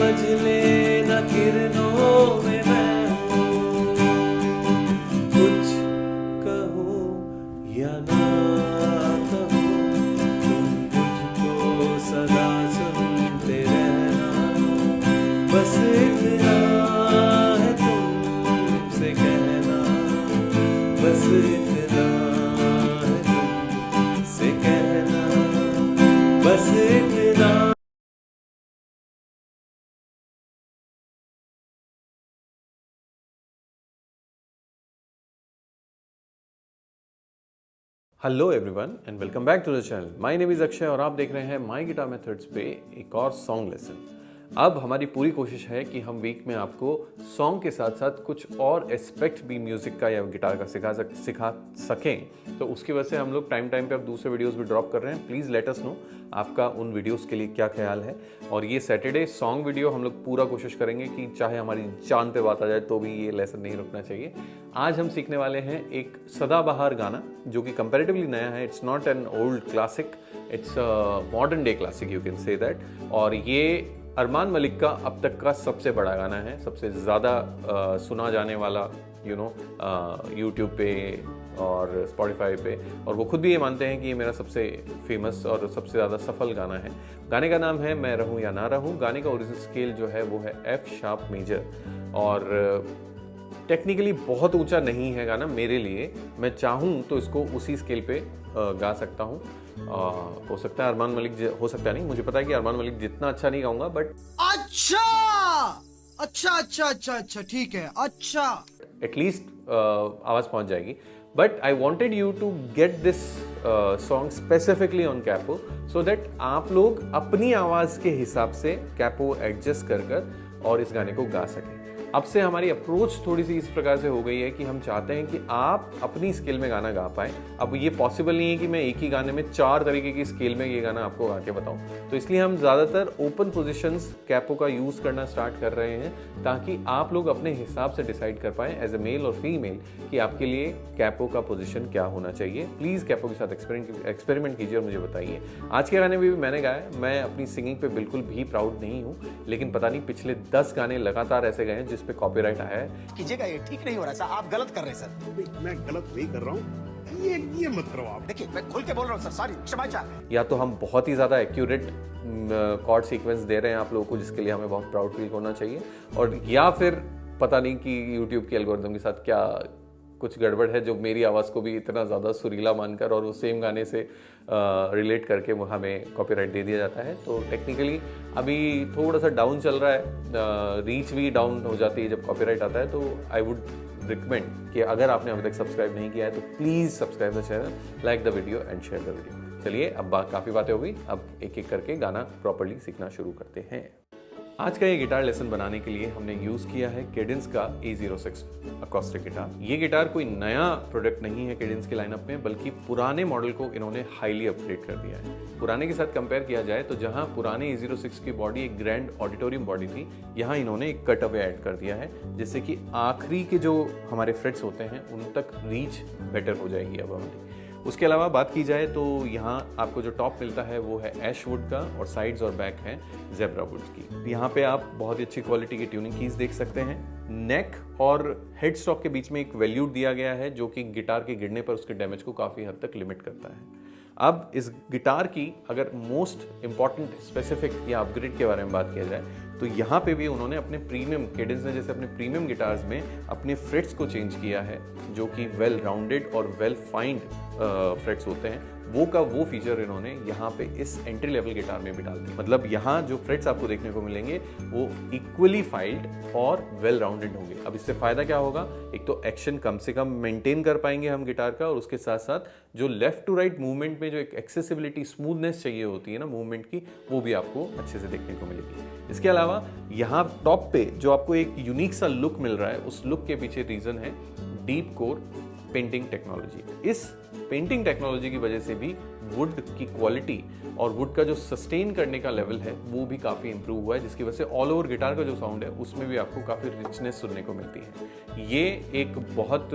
समझ लेना किरणों में मैं हूँ, कुछ कहो या ना कहो तुम मुझको सदा सुनते रहना, बस इतना है तुमसे कहना, बस इतना है तुमसे कहना, बस इतना। Hello everyone and welcome back to the channel. My name is Akshay और आप देख रहे हैं माय गिटार मेथड्स पे एक और सॉन्ग लेसन। अब हमारी पूरी कोशिश है कि हम वीक में आपको सॉन्ग के साथ साथ कुछ और एस्पेक्ट भी म्यूज़िक का या गिटार का सिखा सकें। तो उसकी वजह से हम लोग टाइम पे अब दूसरे वीडियोस भी ड्रॉप कर रहे हैं। प्लीज़ लेट अस नो आपका उन वीडियोस के लिए क्या ख्याल है। और ये सैटरडे सॉन्ग वीडियो हम लोग पूरा कोशिश करेंगे कि चाहे हमारी जान पे बात आ जाए तो भी ये लेसन नहीं रुकना चाहिए। आज हम सीखने वाले हैं एक सदाबहार गाना जो कि कंपैरेटिवली नया है। It's not an old classic, it's a modern day classic, you can say that. और ये अरमान मलिक का अब तक का सबसे बड़ा गाना है, सबसे ज़्यादा सुना जाने वाला यूट्यूब पे और स्पॉटिफाई पे। और वो खुद भी ये मानते हैं कि ये मेरा सबसे फेमस और सबसे ज़्यादा सफल गाना है। गाने का नाम है मैं रहूं या ना रहूं। गाने का ओरिजिनल स्केल जो है वो है एफ शार्प मेजर और टेक्निकली बहुत ऊंचा नहीं है गाना मेरे लिए। मैं चाहूँ तो इसको उसी स्केल पे गा सकता हूँ। हो सकता है अरमान मलिक, हो सकता है नहीं, मुझे पता है कि अरमान मलिक जितना अच्छा नहीं गाऊंगा, बट अच्छा ठीक है, अच्छा एटलीस्ट आवाज़ पहुंच जाएगी। But I wanted you to get this song specifically on capo so that आप लोग अपनी आवाज़ के हिसाब से कैपो एडजस्ट कर और इस गाने को गा सकें। अब से हमारी अप्रोच थोड़ी सी इस प्रकार से हो गई है कि हम चाहते हैं कि आप अपनी स्केल में गाना गा पाएँ। अब ये पॉसिबल नहीं है कि मैं एक ही गाने में 4 तरीके की स्केल में ये गाना आपको गा के बताऊँ, तो इसलिए हम ज़्यादातर ओपन पोजीशंस कैपो का यूज़ करना स्टार्ट कर रहे हैं ताकि आप लोग अपने हिसाब से डिसाइड कर पाएँ एज ए मेल और फीमेल कि आपके लिए कैपो का पोजीशन क्या होना चाहिए। प्लीज़ कैपो के साथ एक्सपेरिमेंट कीजिए और मुझे बताइए। आज के गाने में भी मैंने गाया, मैं अपनी सिंगिंग पे बिल्कुल भी प्राउड नहीं हूँ, लेकिन पता नहीं पिछले 10 गाने लगातार ऐसे गए हैं जिस पे कॉपीराइट आया है। कीजिएगा, ये ठीक नहीं हो रहा सर, आप गलत कर रहे हैं सर। मैं गलत नहीं कर रहा हूँ, ये मत करो आप। देखिए मैं खुल के बोल रहा हूँ सर, सॉरी, क्षमा चाहते। या तो हम बहुत ही ज़्यादा एक्यूरेट कॉर्ड सीक्वेंस दे रहे हैं आप लोगों को जिसके लिए हमें बहुत प्राउड फील होना चाहिए, और या फिर पता नहीं कि यूट्यूब के एल्गोरिथम के साथ क्या कुछ गड़बड़ है जो मेरी आवाज़ को भी इतना ज़्यादा सुरीला मानकर और उस सेम गाने से रिलेट करके हमें कॉपीराइट दे दिया जाता है। तो टेक्निकली अभी थोड़ा सा डाउन चल रहा है, रीच भी डाउन हो जाती है जब कॉपीराइट आता है। तो आई वुड रिकमेंड कि अगर आपने अभी तक सब्सक्राइब नहीं किया है तो please subscribe the channel, like the video and share the video. चलिए अब काफ़ी बातें हो गई, अब एक एक करके गाना प्रॉपर्ली सीखना शुरू करते हैं। आज का ये गिटार लेसन बनाने के लिए हमने यूज़ किया है केडेंस का A06 अकॉस्टिक गिटार। ये गिटार कोई नया प्रोडक्ट नहीं है केडेंस के लाइनअप में, बल्कि पुराने मॉडल को इन्होंने हाईली अपग्रेड कर दिया है। पुराने के साथ कंपेयर किया जाए तो जहां पुराने A06 की बॉडी एक ग्रैंड ऑडिटोरियम बॉडी थी, यहाँ इन्होंने एक कट अवे ऐड कर दिया है जिससे कि आखिरी के जो हमारे फ्रेट्स होते हैं उन तक रीच बेटर हो जाएगी अब हमारी। उसके अलावा बात की जाए तो यहाँ आपको जो टॉप मिलता है वो है ऐश वुड का और साइड्स और बैक हैं ज़ेब्रा वुड की। यहाँ पे आप बहुत ही अच्छी क्वालिटी की ट्यूनिंग कीज देख सकते हैं। नेक और हेड स्टॉक के बीच में एक वेल्यूट दिया गया है जो कि गिटार के गिरने पर उसके डैमेज को काफ़ी हद तक लिमिट करता है। अब इस गिटार की अगर मोस्ट इंपॉर्टेंट स्पेसिफिक या अपग्रेड के बारे में बात किया जाए तो यहाँ पे भी उन्होंने अपने प्रीमियम, केडेंस ने जैसे अपने प्रीमियम गिटार्स में अपने फ्रेट्स को चेंज किया है जो कि वेल राउंडेड और वेल फाइंड फ्रेट्स होते हैं। वो फीचर इन्होंने यहाँ पे इस एंट्री लेवल गिटार में भी डाल दिया। मतलब यहाँ जो फ्रेट्स आपको देखने को मिलेंगे वो इक्वली फाइल्ड और वेल राउंडेड होंगे। अब इससे फ़ायदा क्या होगा, एक तो एक्शन कम से कम मेंटेन कर पाएंगे हम गिटार का, और उसके साथ साथ जो लेफ्ट टू राइट मूवमेंट में जो एक एक्सेसिबिलिटी, स्मूथनेस चाहिए होती है ना मूवमेंट की, वो भी आपको अच्छे से देखने को मिलेगी। इसके अलावा यहाँ टॉप पे जो आपको एक यूनिक सा लुक मिल रहा है, उस लुक के पीछे रीज़न है डीप कोर पेंटिंग टेक्नोलॉजी। इस पेंटिंग टेक्नोलॉजी की वजह से भी वुड की क्वालिटी और वुड का जो सस्टेन करने का लेवल है वो भी काफ़ी इंप्रूव हुआ है, जिसकी वजह से ऑल ओवर गिटार का जो साउंड है उसमें भी आपको काफ़ी रिचनेस सुनने को मिलती है। ये एक बहुत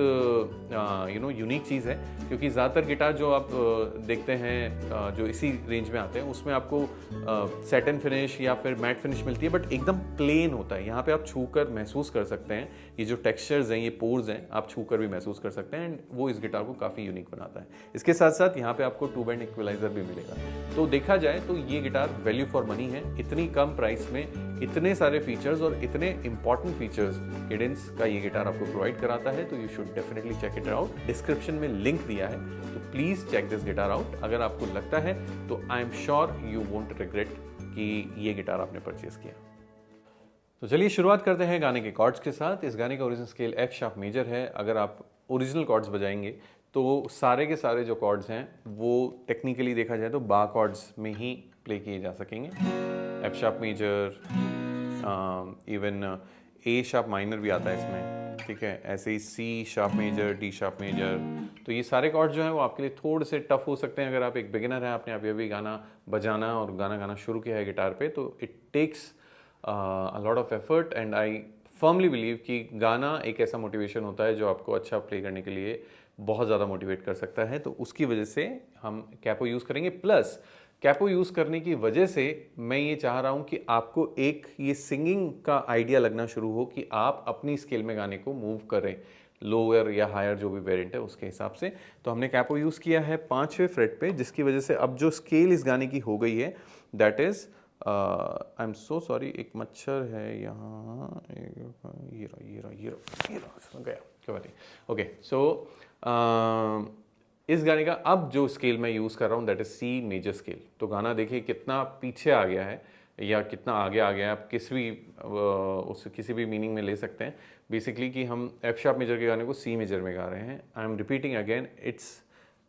यूनिक चीज़ है, क्योंकि ज़्यादातर गिटार जो आप देखते हैं जो इसी रेंज में आते हैं उसमें आपको सैटिन फिनिश या फिर मैट फिनिश मिलती है, बट एकदम प्लेन होता है। यहाँ पे आप छू कर महसूस कर सकते हैं, ये जो टेक्सचर्स हैं, ये पोर्स हैं, आप छू कर भी महसूस कर सकते हैं, एंड वो इस गिटार को काफ़ी यूनिक बनाता है। इसके साथ साथ यहाँ पे आपको 2 बैंड इक्वलाइजर भी मिलेगा। तो देखा जाए तो ये गिटार वैल्यू फॉर मनी है। इतनी कम प्राइस में इतने सारे फीचर्स और इतने इंपॉर्टेंट फीचर्स केडेंस का ये गिटार आपको प्रोवाइड कराता है, तो you should definitely check it out. Description में लिंक दिया है, तो please check this guitar out. अगर आपको लगता है तो I am sure you won't regret कि ये गिटार आपने परचेज किया। तो चलिए शुरुआत करते हैं गाने के कॉर्ड्स के साथ। इस गाने का original scale F sharp major है। अगर आप ओरिजिनल कॉर्ड्स बजाएंगे तो सारे के सारे जो कॉर्ड्स हैं वो टेक्निकली देखा जाए तो बा कॉर्ड्स में ही प्ले किए जा सकेंगे। F sharp major, even A sharp minor भी आता है इसमें, ठीक है। ऐसे ही C sharp major, D sharp major. तो ये सारे कॉर्ड्स जो हैं वो आपके लिए थोड़े से टफ हो सकते हैं अगर आप एक बिगिनर हैं, आपने अभी गाना बजाना और गाना गाना शुरू किया है गिटार पे, तो it takes a lot of effort and I firmly believe कि गाना एक ऐसा मोटिवेशन होता है जो आपको अच्छा प्ले करने के लिए बहुत ज़्यादा मोटिवेट कर सकता है। तो उसकी वजह से हम कैपो यूज़ करेंगे। प्लस कैपो यूज़ करने की वजह से मैं ये चाह रहा हूँ कि आपको एक ये सिंगिंग का आइडिया लगना शुरू हो कि आप अपनी स्केल में गाने को मूव करें, लोअर या हायर जो भी वेरिएंट है उसके हिसाब से। तो हमने कैपो यूज़ किया है 5वें फ्रेट पे, जिसकी वजह से अब जो स्केल इस गाने की हो गई है that is I am so sorry, एक मच्छर है यहाँ, ये गया, क्या बात है। ओके, सो इस गाने का अब जो स्केल मैं यूज़ कर रहा हूँ that is C major scale. तो गाना देखिए कितना पीछे आ गया है या कितना आगे आ गया है, आप किसी भी मीनिंग में ले सकते हैं। बेसिकली कि हम एफ शार्प मेजर के गाने को सी मेजर में गा रहे हैं। I am repeating again, it's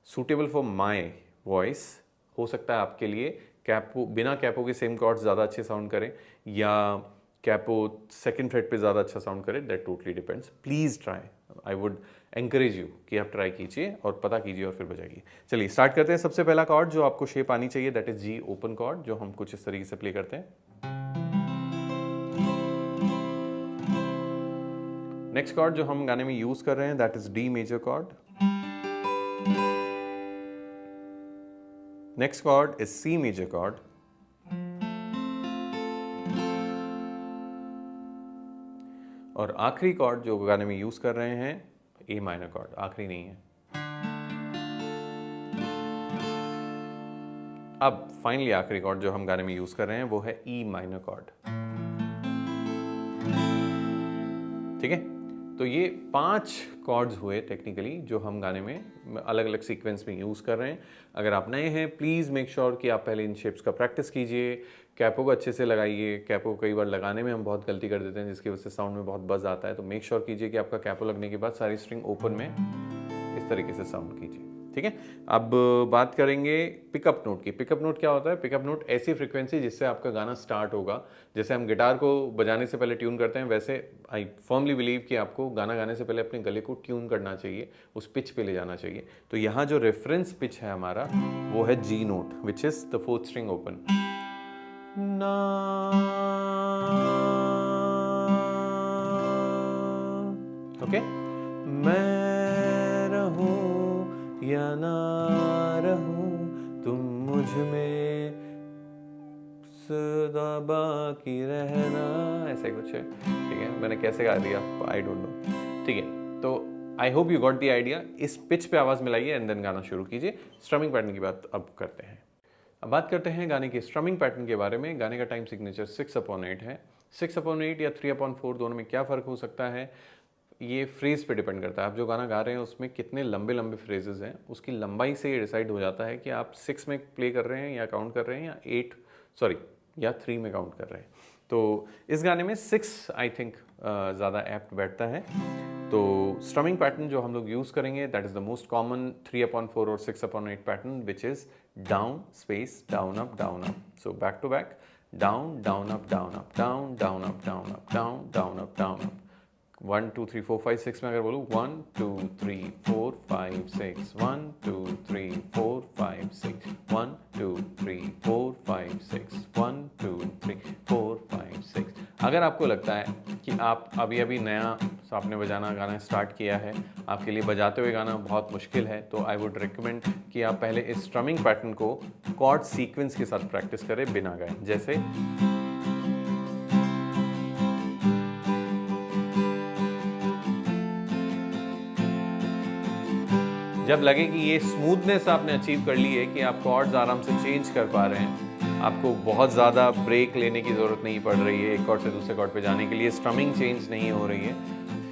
suitable for my voice. हो सकता है आपके लिए कैपो, बिना कैपो के सेम कॉर्ड्स ज़्यादा अच्छे साउंड करें या कैपो सेकंड फ्रेट पे ज़्यादा अच्छा साउंड करे, that totally depends. Please try, I would encourage you कि आप ट्राई कीजिए और पता कीजिए और फिर बजाइए। चलिए स्टार्ट करते हैं। सबसे पहला कॉर्ड जो आपको शेप आनी चाहिए that is G open chord, जो हम कुछ इस तरीके से प्ले करते हैं। नेक्स्ट कॉर्ड जो हम गाने में यूज कर रहे हैं that is D major chord. Next chord is C major chord. और आखिरी कॉर्ड जो गाने में यूज कर रहे हैं ए माइनर कॉर्ड, आखिरी नहीं है। अब फाइनली आखिरी कॉर्ड जो हम गाने में यूज कर रहे हैं वो है ई माइनर कॉर्ड। ठीक है, तो ये 5 कॉर्ड्स हुए टेक्निकली जो हम गाने में अलग अलग सीक्वेंस में यूज़ कर रहे हैं। अगर आप नए हैं प्लीज़ मेक श्योर कि आप पहले इन शेप्स का प्रैक्टिस कीजिए, कैपो को अच्छे से लगाइए। कैपो कई बार लगाने में हम बहुत गलती कर देते हैं जिसकी वजह से साउंड में बहुत बज़ आता है, तो मेक श्योर कीजिए कि आपका कैपो लगने के बाद सारी स्ट्रिंग ओपन में इस तरीके से साउंड कीजिए। ठीक है, अब बात करेंगे पिकअप नोट की। पिकअप नोट क्या होता है? पिकअप नोट ऐसी फ्रीक्वेंसी जिससे आपका गाना स्टार्ट होगा। जैसे हम गिटार को बजाने से पहले ट्यून करते हैं, वैसे आई फर्मली बिलीव कि आपको गाना गाने से पहले अपने गले को ट्यून करना चाहिए, उस पिच पे ले जाना चाहिए। तो यहाँ जो रेफरेंस पिच है हमारा वो है G note, which is the 4th string open. Okay, मैं रहूं या ना रहूं, तुम मुझ में सदा बाकी रहना, ऐसा ही कुछ है। ठीक है, मैंने कैसे गा दिया आई डोंट नो। ठीक है, तो I hope you got the idea. इस पिच पे आवाज़ मिलाइए एंड देन गाना शुरू कीजिए। स्ट्रमिंग पैटर्न की बात अब करते हैं। अब बात करते हैं गाने के स्ट्रमिंग पैटर्न के बारे में। गाने का टाइम सिग्नेचर 6/8 है। 6/8 या 3/4 दोनों में क्या फ़र्क हो सकता है? ये फ्रेज पे डिपेंड करता है। आप जो गाना गा रहे हैं उसमें कितने लंबे लंबे फ्रेजेस हैं, उसकी लंबाई से ये डिसाइड हो जाता है कि आप 6 में प्ले कर रहे हैं या काउंट कर रहे हैं या 3 में काउंट कर रहे हैं। तो इस गाने में 6 आई थिंक ज़्यादा एप्ट बैठता है। तो स्ट्रमिंग पैटर्न जो हम लोग यूज़ करेंगे that is the most common 3/4 और 6/8 pattern, which is down space down up down up. So back to back, down down up down up, down down up down up, down down up down up. 1 2 3 4 5 6 में अगर बोलूँ 1 2 3 4 5 6 1 2 3 4 5 6 1 2 3 4 5 6 1 2 3 4 5 6। अगर आपको लगता है कि आप अभी नया आपने बजाना गाना स्टार्ट किया है, आपके लिए बजाते हुए गाना बहुत मुश्किल है, तो आई वुड रिकमेंड कि आप पहले इस स्ट्रमिंग पैटर्न को कॉर्ड सीक्वेंस के साथ प्रैक्टिस करें बिना गाए। जैसे जब लगे कि ये स्मूथनेस आपने अचीव कर ली है कि आप कॉर्ड्स आराम से चेंज कर पा रहे हैं, आपको बहुत ज़्यादा ब्रेक लेने की ज़रूरत नहीं पड़ रही है एक कॉर्ड से दूसरे कॉर्ड पे जाने के लिए, स्ट्रमिंग चेंज नहीं हो रही है,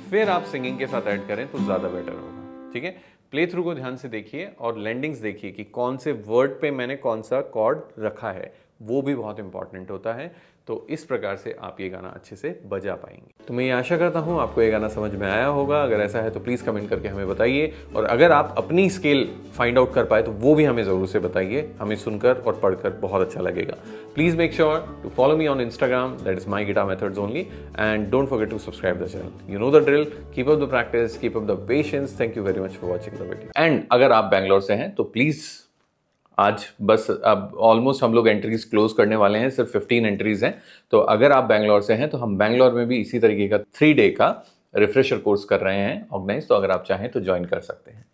फिर आप सिंगिंग के साथ ऐड करें तो ज़्यादा बेटर होगा। ठीक है, प्ले थ्रू को ध्यान से देखिए और लैंडिंग्स देखिए कि कौन से वर्ड पे मैंने कौन सा कॉर्ड रखा है, वो भी बहुत इंपॉर्टेंट होता है। तो इस प्रकार से आप ये गाना अच्छे से बजा पाएंगे। तो मैं ये आशा करता हूँ आपको ये गाना समझ में आया होगा। अगर ऐसा है तो प्लीज़ कमेंट करके हमें बताइए, और अगर आप अपनी स्केल फाइंड आउट कर पाए तो वो भी हमें ज़रूर से बताइए, हमें सुनकर और पढ़कर बहुत अच्छा लगेगा। Please make sure to follow me on Instagram, that is my guitar methods only, and don't forget to subscribe the channel. You know the drill, keep up the practice, keep up the patience. Thank you very much for watching the video. And अगर आप बैंगलोर से हैं तो please आज बस अब almost हम लोग एंट्रीज क्लोज करने वाले हैं, सिर्फ 15 एंट्रीज हैं। तो अगर आप बैंगलोर से हैं तो हम बैंगलोर में भी इसी तरीके का 3 डे का रिफ्रेशर कोर्स कर रहे हैं ऑर्गेनाइज, तो अगर आप चाहें तो ज्वाइन कर सकते हैं।